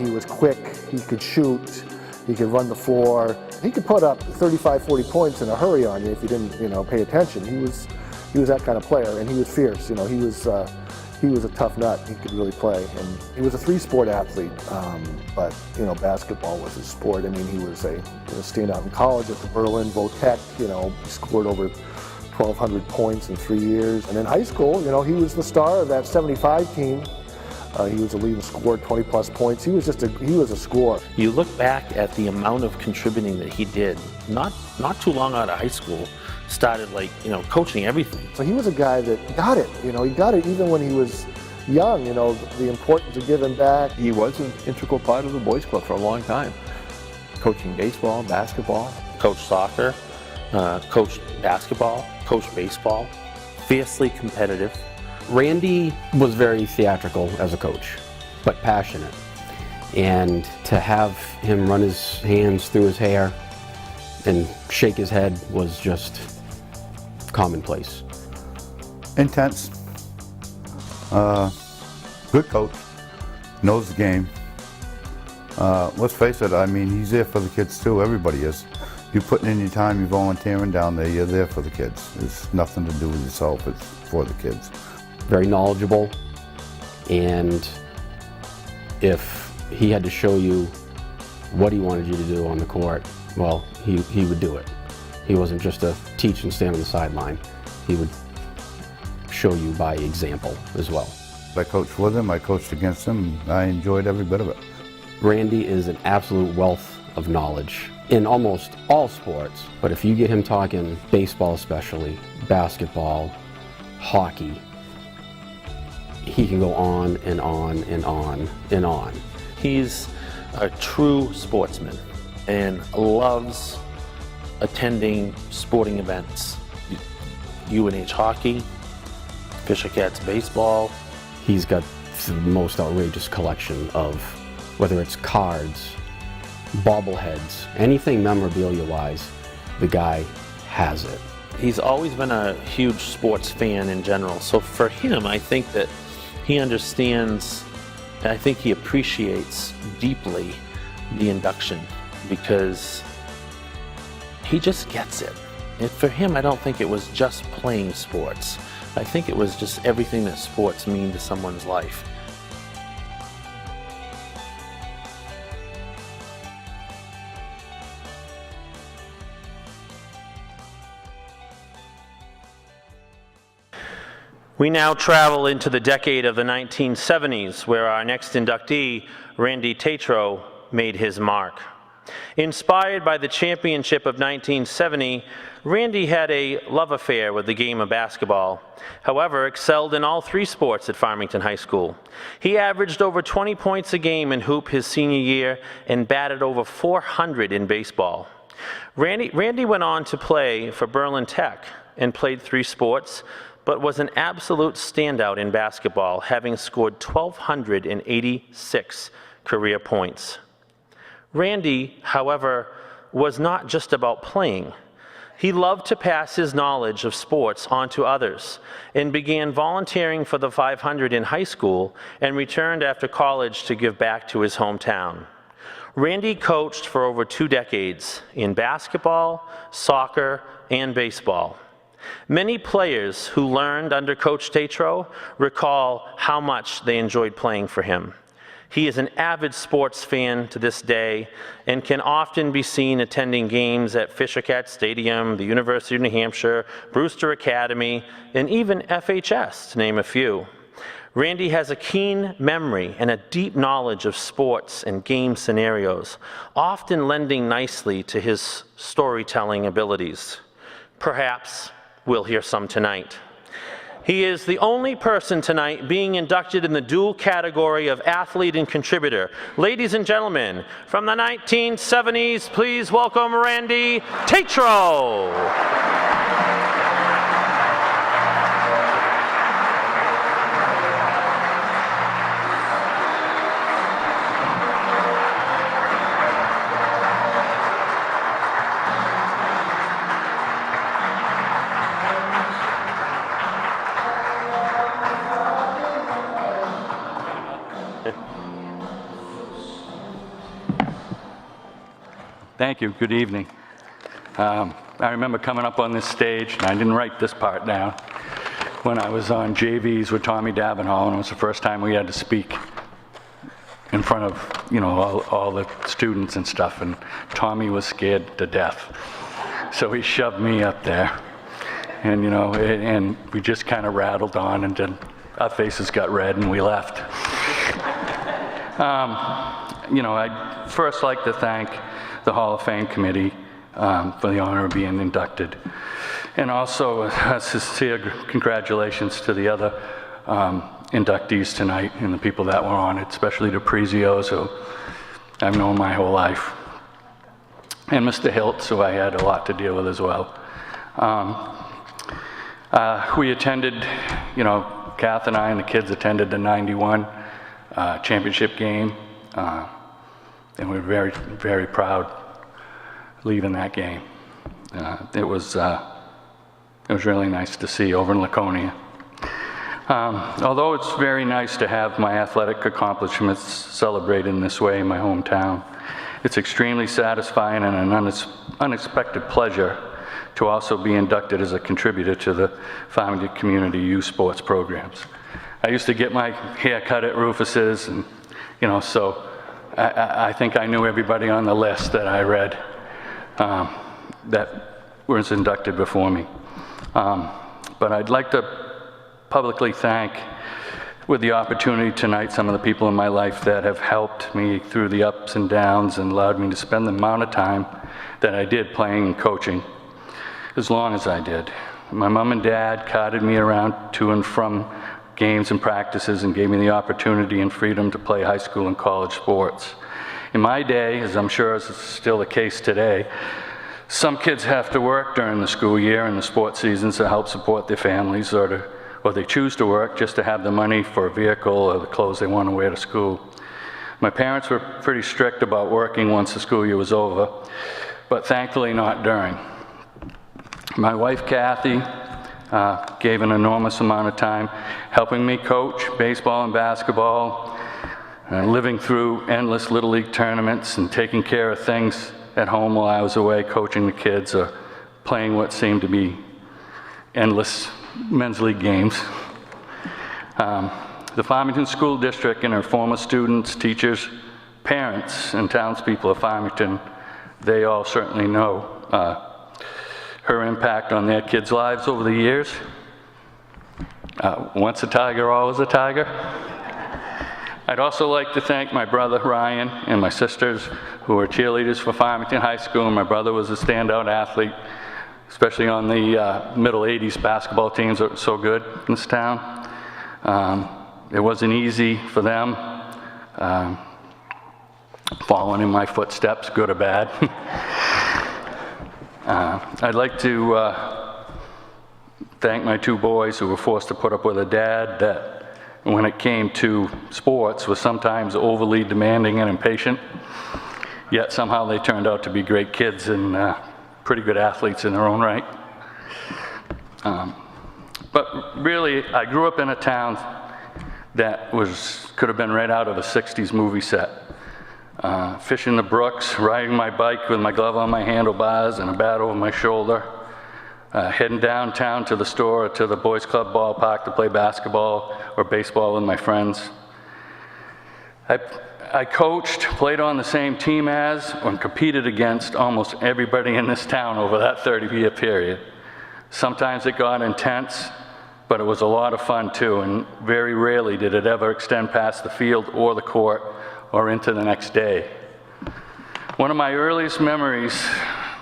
He was quick, he could shoot, he could run the floor. He could put up 35, 40 points in a hurry on you if you didn't, pay attention. He was that kind of player, and he was fierce. He was a tough nut. He could really play, and he was a three-sport athlete. But basketball was his sport. I mean, he was a standout in college at the Berlin Votech. He scored over 1,200 points in 3 years. And in high school, he was the star of that 75 team. He was a leading scorer, 20-plus points. He was a scorer. You look back at the amount of contributing that he did, not too long out of high school, started coaching everything. So he was a guy that got it. He got it even when he was young. The importance of giving back. He was an integral part of the boys club for a long time, coaching baseball, basketball. Coached soccer, coached basketball, coached baseball. Fiercely competitive. Randy was very theatrical as a coach, but passionate. And to have him run his hands through his hair and shake his head was just commonplace. Intense, good coach, knows the game. Let's face it, I mean, he's there for the kids too, everybody is. You're putting in your time, you're volunteering down there, you're there for the kids. It's nothing to do with yourself, it's for the kids. Very knowledgeable, and if he had to show you what he wanted you to do on the court, well, he would do it. He wasn't just a teach and stand on the sideline. He would show you by example as well. I coached with him, I coached against him, I enjoyed every bit of it. Randy is an absolute wealth of knowledge in almost all sports, but if you get him talking baseball especially, basketball, hockey, he can go on and on and on and on. He's a true sportsman and loves attending sporting events. UNH hockey, Fisher Cats baseball. He's got the most outrageous collection of, whether it's cards, bobbleheads, anything memorabilia-wise, the guy has it. He's always been a huge sports fan in general, so for him, I think that he understands, and I think he appreciates deeply the induction, because he just gets it. And for him, I don't think it was just playing sports. I think it was just everything that sports mean to someone's life. We now travel into the decade of the 1970s, where our next inductee, Randy Tetreault, made his mark. Inspired by the championship of 1970, Randy had a love affair with the game of basketball. However, excelled in all three sports at Farmington High School. He averaged over 20 points a game in hoop his senior year and batted over 400 in baseball. Randy went on to play for Berlin Tech and played three sports, but was an absolute standout in basketball, having scored 1,286 career points. Randy, however, was not just about playing. He loved to pass his knowledge of sports on to others and began volunteering for the 500 in high school and returned after college to give back to his hometown. Randy coached for over 2 decades in basketball, soccer, and baseball. Many players who learned under Coach Tetreault recall how much they enjoyed playing for him. He is an avid sports fan to this day and can often be seen attending games at Fisher Cat Stadium, the University of New Hampshire, Brewster Academy, and even FHS, to name a few. Randy has a keen memory and a deep knowledge of sports and game scenarios, often lending nicely to his storytelling abilities. Perhaps we'll hear some tonight. He is the only person tonight being inducted in the dual category of athlete and contributor. Ladies and gentlemen, from the 1970s, please welcome Randy Tetreault. Thank you. Good evening. I remember coming up on this stage, and I didn't write this part down, when I was on JVs with Tommy Davenhall, and it was the first time we had to speak in front of, you know, all the students and stuff, and Tommy was scared to death. So he shoved me up there, and, you know, and we just kind of rattled on, and then our faces got red, and we left. You know, I'd first like to thank the Hall of Fame Committee for the honor of being inducted. And also a sincere congratulations to the other inductees tonight and the people that were on it, especially the Prezios, who I've known my whole life. And Mr. Hiltz, who I had a lot to deal with as well. We attended, you know, Kath and I and the kids attended the '91 championship game. And we're very, very proud leaving that game. It was really nice to see over in Laconia. Although it's very nice to have my athletic accomplishments celebrated in this way in my hometown, it's extremely satisfying and an unexpected pleasure to also be inducted as a contributor to the Farmington Community Youth Sports programs. I used to get my hair cut at Rufus's, and, you know, so I think I knew everybody on the list that I read that was inducted before me. But I'd like to publicly thank, with the opportunity tonight, some of the people in my life that have helped me through the ups and downs and allowed me to spend the amount of time that I did playing and coaching, as long as I did. My mom and dad carted me around to and from games and practices and gave me the opportunity and freedom to play high school and college sports. In my day, as I'm sure is still the case today, some kids have to work during the school year and the sports seasons to help support their families, or they choose to work just to have the money for a vehicle or the clothes they want to wear to school. My parents were pretty strict about working once the school year was over, but thankfully not during. My wife, Kathy, gave an enormous amount of time helping me coach baseball and basketball, living through endless Little League tournaments and taking care of things at home while I was away coaching the kids or playing what seemed to be endless men's league games. The Farmington School District and her former students, teachers, parents, and townspeople of Farmington, they all certainly know her impact on their kids' lives over the years. Once a Tiger, always a Tiger. I'd also like to thank my brother Ryan and my sisters who were cheerleaders for Farmington High School. My brother was a standout athlete, especially on the middle 80s basketball teams that were so good in this town. It wasn't easy for them, following in my footsteps, good or bad. I'd like to thank my two boys who were forced to put up with a dad that, when it came to sports, was sometimes overly demanding and impatient, yet somehow they turned out to be great kids and pretty good athletes in their own right. But really, I grew up in a town that could have been right out of a 60s movie set. Fishing the brooks, riding my bike with my glove on my handlebars and a bat over my shoulder, heading downtown to the store or to the boys club ballpark to play basketball or baseball with my friends. I coached, played on the same team as, and competed against almost everybody in this town over that 30-year period. Sometimes it got intense, but it was a lot of fun too, and very rarely did it ever extend past the field or the court or into the next day. One of my earliest memories,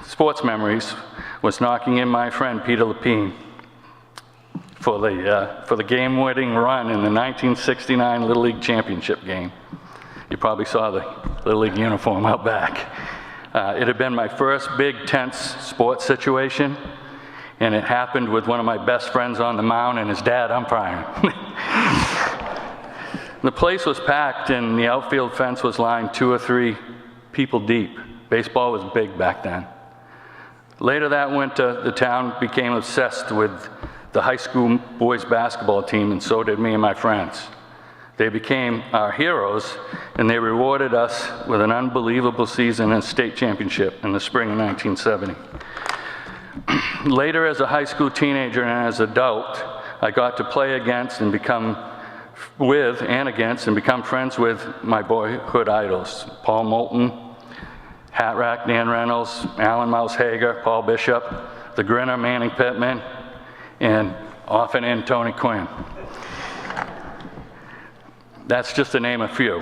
sports memories, was knocking in my friend Peter Lapine for the game-winning run in the 1969 Little League Championship game. You probably saw the Little League uniform out back. It had been my first big, tense sports situation, and it happened with one of my best friends on the mound and his dad umpiring. The place was packed, and the outfield fence was lined 2 or 3 people deep. Baseball was big back then. Later that winter, the town became obsessed with the high school boys basketball team, and so did me and my friends. They became our heroes, and they rewarded us with an unbelievable season and state championship in the spring of 1970. Later, as a high school teenager and as an adult, I got to play against and become friends with my boyhood idols, Paul Moulton, Hat Rack Dan Reynolds, Alan Mouse Hager, Paul Bishop, the Grinner Manning Pittman, and often in Tony Quinn. That's just to name a few.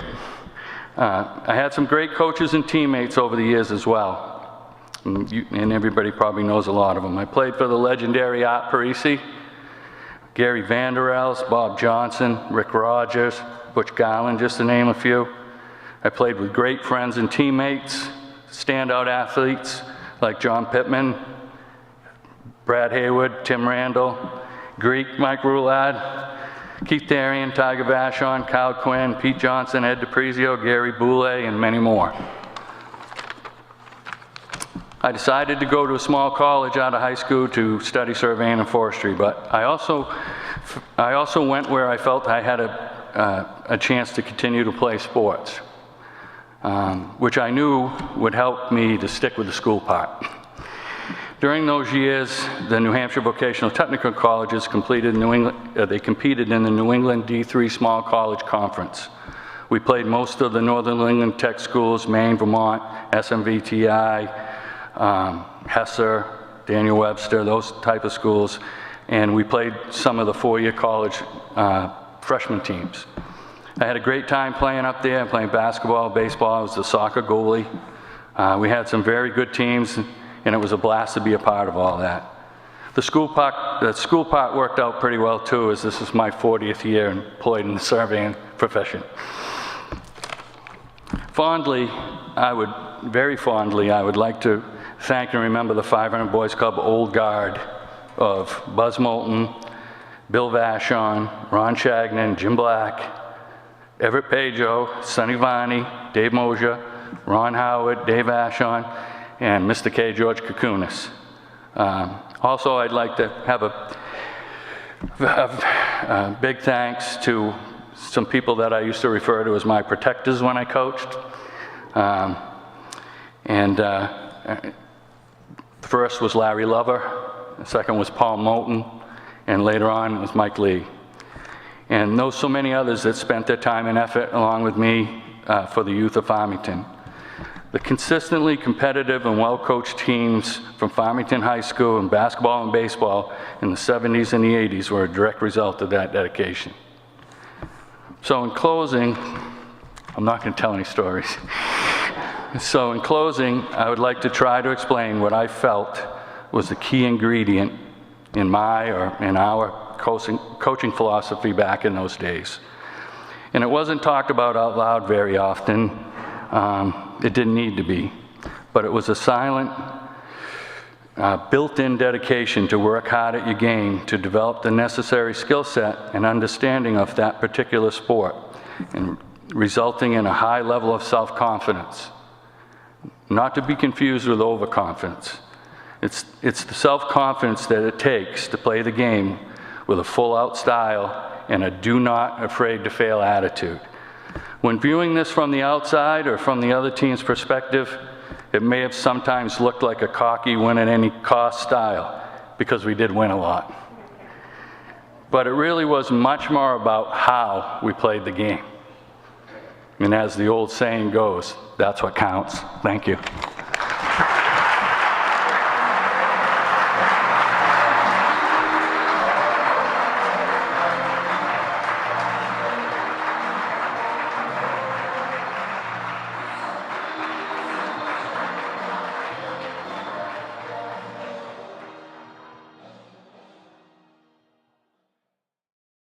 I had some great coaches and teammates over the years as well. And everybody probably knows a lot of them. I played for the legendary Art Parisi, Gary Vanderels, Bob Johnson, Rick Rogers, Butch Garland, just to name a few. I played with great friends and teammates, standout athletes like John Pittman, Brad Haywood, Tim Randall, Greek, Mike Roulade, Keith Darian, Tiger Vachon, Kyle Quinn, Pete Johnson, Ed DiPrizio, Gary Boulay, and many more. I decided to go to a small college out of high school to study surveying and forestry, but I also went where I felt I had a chance to continue to play sports, which I knew would help me to stick with the school part. During those years, the New Hampshire Vocational Technical Colleges competed in the New England D3 Small College Conference. We played most of the Northern New England Tech schools, Maine, Vermont, SMVTI, Hesser, Daniel Webster, those type of schools, and we played some of the four-year college freshman teams. I had a great time playing up there, playing basketball, baseball. I was the soccer goalie. We had some very good teams, and it was a blast to be a part of all that. The school part worked out pretty well too, as this is my 40th year employed in the surveying profession. Very fondly, I would like to thank and remember the 500 Boys Club Old Guard of Buzz Moulton, Bill Vachon, Ron Shagnon, Jim Black, Everett Pageau, Sonny Varney, Dave Mosier, Ron Howard, Dave Vachon, and Mr. K. George Kukunis. Also, I'd like to have a big thanks to some people that I used to refer to as my protectors when I coached. First was Larry Lover, the second was Paul Moulton, and later on it was Mike Lee. And so many others that spent their time and effort along with me for the youth of Farmington. The consistently competitive and well-coached teams from Farmington High School in basketball and baseball in the 70s and the 80s were a direct result of that dedication. So in closing, I'm not going to tell any stories. So in closing, I would like to try to explain what I felt was the key ingredient in our coaching philosophy back in those days. And it wasn't talked about out loud very often. It didn't need to be. But it was a silent, built-in dedication to work hard at your game, to develop the necessary skill set and understanding of that particular sport, and resulting in a high level of self-confidence. Not to be confused with overconfidence. It's the self-confidence that it takes to play the game with a full-out style and a do-not-afraid-to-fail attitude. When viewing this from the outside or from the other team's perspective, it may have sometimes looked like a cocky win-at-any-cost style, because we did win a lot. But it really was much more about how we played the game. And as the old saying goes, that's what counts. Thank you.